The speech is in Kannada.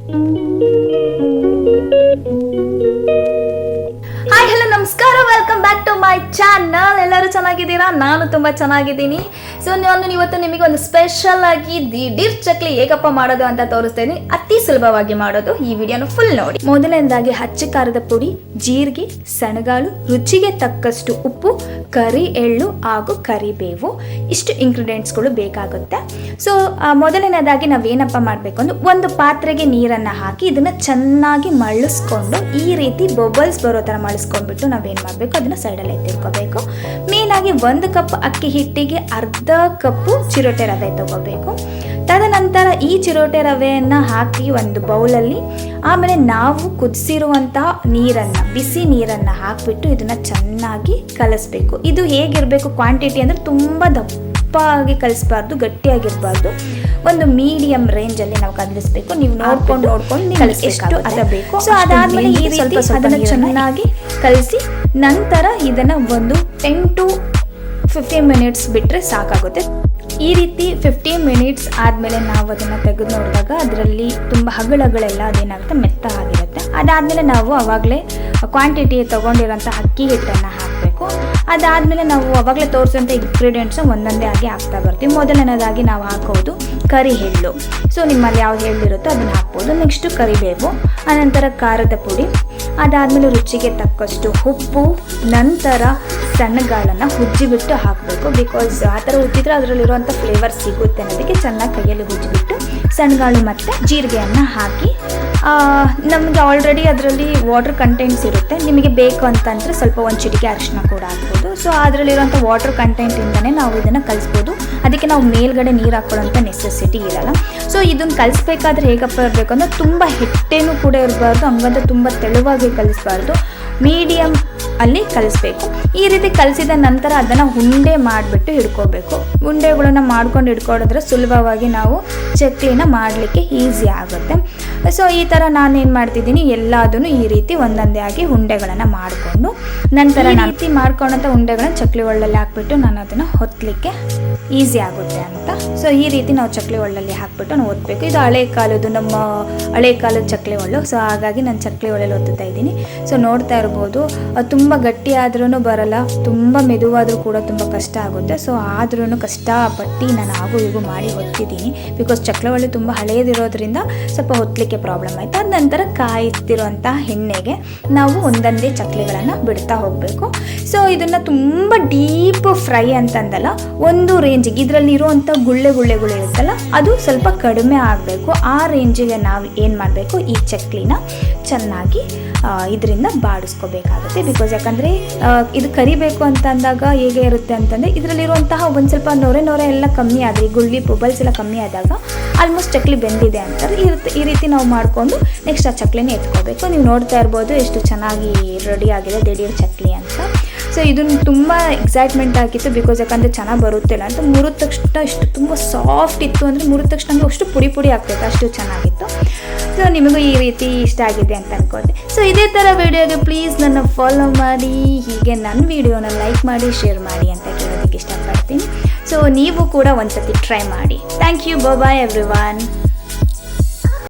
ಹಾಯ್ ಹಲೋ ನಮಸ್ಕಾರ, welcome back to my channel. ಎಲ್ಲರೂ ಚೆನ್ನಾಗಿದ್ದೀರಾ? ನಾನು ತುಂಬ ಚೆನ್ನಾಗಿದ್ದೀನಿ. ಸೊ ನಾನು ಇವತ್ತು ನಿಮಗೆ ಒಂದು ಸ್ಪೆಷಲ್ ಆಗಿ ದಿಢೀರ್ ಚಕ್ಲಿ ಹೇಗಪ್ಪ ಮಾಡೋದು ಅಂತ ತೋರಿಸ್ತೀನಿ. ಅತಿ ಸುಲಭವಾಗಿ ಮಾಡೋದು. ಈ ವಿಡಿಯೋನ ಫುಲ್ ನೋಡಿ. ಮೊದಲನೇದಾಗಿ ಹಚ್ಚ ಖಾರದ ಪುಡಿ, ಜೀರಿಗೆ, ಸಣಗಾಳು, ರುಚಿಗೆ ತಕ್ಕಷ್ಟು ಉಪ್ಪು, ಕರಿ ಎಳ್ಳು ಹಾಗೂ ಕರಿಬೇವು, ಇಷ್ಟು ಇಂಗ್ರೀಡಿಯೆಂಟ್ಸ್ಗಳು ಬೇಕಾಗುತ್ತೆ. ಸೊ ಮೊದಲನೇದಾಗಿ ನಾವೇನಪ್ಪ ಮಾಡಬೇಕು ಅಂದ್ರೆ, ಒಂದು ಪಾತ್ರೆಗೆ ನೀರನ್ನು ಹಾಕಿ ಇದನ್ನು ಚೆನ್ನಾಗಿ ಮಳ್ಳಿಸ್ಕೊಂಡು ಈ ರೀತಿ ಬಬಲ್ಸ್ ಬರೋ ಥರ ಮಳಿಸ್ಕೊಂಡ್ಬಿಟ್ಟು ನಾವೇನು ಮಾಡಬೇಕು, ಅದನ್ನು ಸೈಡಲ್ಲಿ ಎತ್ತಿಟ್ಕೋಬೇಕು. ಮೇನಾಗಿ 1 ಕಪ್ ಅಕ್ಕಿ ಹಿಟ್ಟಿಗೆ ಅರ್ಧ ಕಪ್ಪು ಚಿರೋಟೆ ರವೆ ತಗೋಬೇಕು. ತದನಂತರ ಈ ಚಿರೋಟೆ ರವೆಯನ್ನು ಹಾಕಿ ಒಂದು ಬೌಲಲ್ಲಿ, ಆಮೇಲೆ ನಾವು ಕುದಿಸಿರುವಂತಹ ನೀರನ್ನು, ಬಿಸಿ ನೀರನ್ನು ಹಾಕಿಬಿಟ್ಟು ಇದನ್ನು ಚೆನ್ನಾಗಿ ಕಲಿಸ್ಬೇಕು. ಇದು ಹೇಗಿರಬೇಕು ಕ್ವಾಂಟಿಟಿ ಅಂದರೆ, ತುಂಬ ದಪ್ಪಾಗಿ ಕಲಿಸ್ಬಾರ್ದು, ಗಟ್ಟಿಯಾಗಿರಬಾರ್ದು, ಒಂದು ಮೀಡಿಯಂ ರೇಂಜಲ್ಲಿ ನಾವು ಕಲಿಸ್ಬೇಕು. ನೀವು ನೋಡ್ಕೊಂಡು ಎಷ್ಟು ಅದ ಬೇಕು. ಸೊ ಅದಾದಮೇಲೆ ಈ ರೀತಿ ಅದನ್ನು ಚೆನ್ನಾಗಿ ಕಲಿಸಿ ನಂತರ ಇದನ್ನು ಒಂದು 10 to 15 ಮಿನಿಟ್ಸ್ ಬಿಟ್ಟರೆ ಸಾಕಾಗುತ್ತೆ. ಈ ರೀತಿ 15 ಮಿನಿಟ್ಸ್ ಆದಮೇಲೆ ನಾವು ಅದನ್ನು ತೆಗೆದು ನೋಡಿದಾಗ ಅದರಲ್ಲಿ ತುಂಬ ಹಗಳೆಲ್ಲ ಅದೇನಾಗುತ್ತೆ, ಮೆತ್ತ ಆಗಿರುತ್ತೆ. ಅದಾದಮೇಲೆ ನಾವು ಆವಾಗಲೇ ಕ್ವಾಂಟಿಟಿ ತೊಗೊಂಡಿರೋಂಥ ಅಕ್ಕಿ ಹಿಟ್ಟನ್ನು ಹಾಕಬೇಕು. ಅದಾದಮೇಲೆ ನಾವು ಆವಾಗಲೇ ತೋರಿಸೋಂಥ ಇಂಗ್ರೀಡಿಯೆಂಟ್ಸ್ ಒಂದೊಂದೇ ಆಗಿ ಹಾಕ್ತಾ ಬರ್ತೀವಿ. ಮೊದಲನೇದಾಗಿ ನಾವು ಹಾಕೋದು ಕರಿ ಎಳ್ಳು. ಸೊ ನಿಮ್ಮಲ್ಲಿ ಯಾವ್ದು ಎಳ್ಳಿರುತ್ತೋ ಅದನ್ನು ಹಾಕ್ಬೋದು. ನೆಕ್ಸ್ಟು ಕರಿಬೇವು, ಆನಂತರ ಖಾರದ ಪುಡಿ, ಅದಾದಮೇಲೆ ರುಚಿಗೆ ತಕ್ಕಷ್ಟು ಉಪ್ಪು, ನಂತರ ಸಣ್ಣಗಾಳನ್ನು ಉಜ್ಜಿಬಿಟ್ಟು ಹಾಕಬೇಕು. ಬಿಕಾಸ್ ಆ ಥರ ಉಜ್ಜಿದ್ರೆ ಅದರಲ್ಲಿರುವಂಥ ಫ್ಲೇವರ್ ಸಿಗುತ್ತೆ ಅನ್ನೋದಕ್ಕೆ ಚೆನ್ನಾಗಿ ಕೈಯಲ್ಲಿ ಉಜ್ಜಿಬಿಟ್ಟು ಸಣ್ಣಗಾಳು ಮತ್ತು ಜೀರಿಗೆಯನ್ನು ಹಾಕಿ, ನಮಗೆ ಆಲ್ರೆಡಿ ಅದರಲ್ಲಿ ವಾಟರ್ ಕಂಟೆಂಟ್ಸ್ ಇರುತ್ತೆ. ನಿಮಗೆ ಬೇಕು ಅಂತಂದರೆ ಸ್ವಲ್ಪ ಒಂದು ಚಿಟಿಕೆ ಅರಿಶಿನ ಕೂಡ ಹಾಕ್ಬೋದು. ಸೊ ಅದರಲ್ಲಿರುವಂಥ ವಾಟರ್ ಕಂಟೆಂಟಿಂದನೇ ನಾವು ಇದನ್ನು ಕಲಿಸ್ಬೋದು. ಅದಕ್ಕೆ ನಾವು ಮೇಲ್ಗಡೆ ನೀರು ಹಾಕೊಳ್ಳೋಂಥ ನೆಸೆಸಿಟಿ ಇರಲ್ಲ. ಸೊ ಇದನ್ನು ಕಲಿಸ್ಬೇಕಾದ್ರೆ ಹೇಗಪ್ಪ ಇರಬೇಕು ಅಂದರೆ, ತುಂಬ ಹಿಟ್ಟೇನೂ ಕೂಡ ಇರಬಾರ್ದು, ಹಂಗಂತ ತುಂಬ ತೆಳುವಾಗಿ ಕಲಿಸ್ಬಾರ್ದು, ಮೀಡಿಯಮ್ ಅಲ್ಲಿ ಕಲಿಸ್ಬೇಕು. ಈ ರೀತಿ ಕಲಿಸಿದ ನಂತರ ಅದನ್ನು ಉಂಡೆ ಮಾಡಿಬಿಟ್ಟು ಇಡ್ಕೋಬೇಕು. ಉಂಡೆಗಳನ್ನು ಮಾಡ್ಕೊಂಡು ಇಟ್ಕೊಂಡಿದ್ರೆ ಸುಲಭವಾಗಿ ನಾವು ಚಕ್ಲಿನ ಮಾಡಲಿಕ್ಕೆ ಈಸಿ ಆಗುತ್ತೆ. ಸೊ ಈ ಥರ ನಾನೇನು ಮಾಡ್ತಿದ್ದೀನಿ, ಎಲ್ಲದನ್ನು ಈ ರೀತಿ ಒಂದೊಂದೇ ಆಗಿ ಉಂಡೆಗಳನ್ನು ಮಾಡಿಕೊಂಡು ನಂತರ ನಾನು ರೀತಿ ಮಾಡ್ಕೊಂಡಂಥ ಉಂಡೆಗಳನ್ನ ಚಕ್ಲಿ ಒಳ್ಳಲ್ಲಿ ಹಾಕ್ಬಿಟ್ಟು ನಾನು ಅದನ್ನು ಹೊತ್ತಲಿಕ್ಕೆ ಈಸಿ ಆಗುತ್ತೆ ಅಂತ. ಸೊ ಈ ರೀತಿ ನಾವು ಚಕ್ಲಿ ಒಳ್ಳಲ್ಲಿ ಹಾಕ್ಬಿಟ್ಟು ನಾವು ಒತ್ತಬೇಕು. ಇದು ಹಳೆ ಕಾಲದ್ದು, ನಮ್ಮ ಹಳೆ ಕಾಲದ ಚಕ್ಲಿ ಒಳ್ಳು. ಸೊ ಹಾಗಾಗಿ ನಾನು ಚಕ್ಲಿ ಒಳ್ಳಲ್ಲಿ ಒತ್ತುತ್ತಾ ಇದ್ದೀನಿ. ಸೊ ನೋಡ್ತಾ ಇರ್ಬೋದು, ತುಂಬ ಗಟ್ಟಿ ಆದ್ರೂ ಬರಲ್ಲ, ತುಂಬ ಮೆದುವಾದರೂ ಕೂಡ ತುಂಬ ಕಷ್ಟ ಆಗುತ್ತೆ. ಸೊ ಆದ್ರೂ ಕಷ್ಟಪಟ್ಟು ನಾನು ಹಾಗೂ ಹೀಗೂ ಮಾಡಿ ಹೊತ್ತಿದ್ದೀನಿ. ಬಿಕಾಸ್ ಚಕ್ಲಿ ಒಳ್ಳೆ ತುಂಬ ಹಳೆಯದಿರೋದ್ರಿಂದ ಸ್ವಲ್ಪ ಹೊತ್ತಲಿಕ್ಕೆ ಪ್ರಾಬ್ಲಮ್ ಆಯಿತು. ಅದ ನಂತರ ಕಾಯ್ತಿರುವಂಥ ಎಣ್ಣೆಗೆ ನಾವು ಒಂದೊಂದೇ ಚಕ್ಲಿಗಳನ್ನು ಬಿಡ್ತಾ ಹೋಗಬೇಕು. ಸೊ ಇದನ್ನು ತುಂಬ ಡೀಪ್ ಫ್ರೈ ಅಂತಂದಲ್ಲ, ಒಂದು ರೇಂಜಿಗೆ ಇದರಲ್ಲಿ ಇರುವಂಥ ಗುಳ್ಳೆಗಳು ಇರುತ್ತಲ್ಲ, ಅದು ಸ್ವಲ್ಪ ಕಡಿಮೆ ಆಗಬೇಕು. ಆ ರೇಂಜಿಗೆ ನಾವು ಏನು ಮಾಡಬೇಕು, ಈ ಚಕ್ಲಿನ ಚೆನ್ನಾಗಿ ಇದರಿಂದ ಬಾಡಿಸ್ಕೋಬೇಕಾಗುತ್ತೆ. ಬಿಕಾಸ್ ಯಾಕಂದರೆ ಇದು ಕರಿಬೇಕು ಅಂತ ಅಂದಾಗ ಹೇಗೆ ಇರುತ್ತೆ ಅಂತಂದರೆ, ಇದರಲ್ಲಿರುವಂತಹ ಒಂದು ಸ್ವಲ್ಪ ನೊರೆ ಎಲ್ಲ ಕಮ್ಮಿ ಆದರೆ, ಗುಳ್ಳಿ ಬಬಲ್ಸ್ ಎಲ್ಲ ಕಮ್ಮಿ ಆದಾಗ ಆಲ್ಮೋಸ್ಟ್ ಚಕ್ಲಿ ಬೆಂದಿದೆ ಅಂತಾರೆ. ಈ ರೀತಿ ನಾವು ಮಾಡಿಕೊಂಡು ನೆಕ್ಸ್ಟ್ ಆ ಚಕ್ಲಿನ ಎತ್ಕೋಬೇಕು. ನೀವು ನೋಡ್ತಾ ಇರ್ಬೋದು ಎಷ್ಟು ಚೆನ್ನಾಗಿ ರೆಡಿ ಆಗಿದೆ ದಿಢೀರ್ ಚಕ್ಲಿ ಅಂತ. ಸೊ ಇದನ್ನು ತುಂಬ ಎಕ್ಸೈಟ್ಮೆಂಟ್ ಆಗಿತ್ತು, ಬಿಕಾಸ್ ಯಾಕಂದರೆ ಚೆನ್ನಾಗಿ ಬರುತ್ತಿಲ್ಲ ಅಂತ. ಮುರಿದ ತಕ್ಷಣ ಇಷ್ಟು ತುಂಬ ಸಾಫ್ಟ್ ಇತ್ತು ಅಂದರೆ, ಮುರಿದ ತಕ್ಷಣ ನಮಗೆ ಅಷ್ಟು ಪುಡಿ ಆಗ್ತೈತೆ, ಅಷ್ಟು ಚೆನ್ನಾಗಿತ್ತು. ಸೊ ನಿಮಗೂ ಈ ರೀತಿ ಇಷ್ಟ ಆಗಿದೆ ಅಂತ ಅನ್ಕೊಂಡೆ. ಸೊ ಇದೇ ಥರ ವಿಡಿಯೋಗೆ ಪ್ಲೀಸ್ ನನ್ನ ಫಾಲೋ ಮಾಡಿ, ಹೀಗೆ ನನ್ನ ವಿಡಿಯೋನ ಲೈಕ್ ಮಾಡಿ, ಶೇರ್ ಮಾಡಿ ಅಂತ ಕೇಳೋದಕ್ಕೆ ಇಷ್ಟಪಡ್ತೀನಿ. ಸೊ ನೀವು ಕೂಡ ಒಂದ್ಸತಿ ಟ್ರೈ ಮಾಡಿ. Thank you, bye everyone.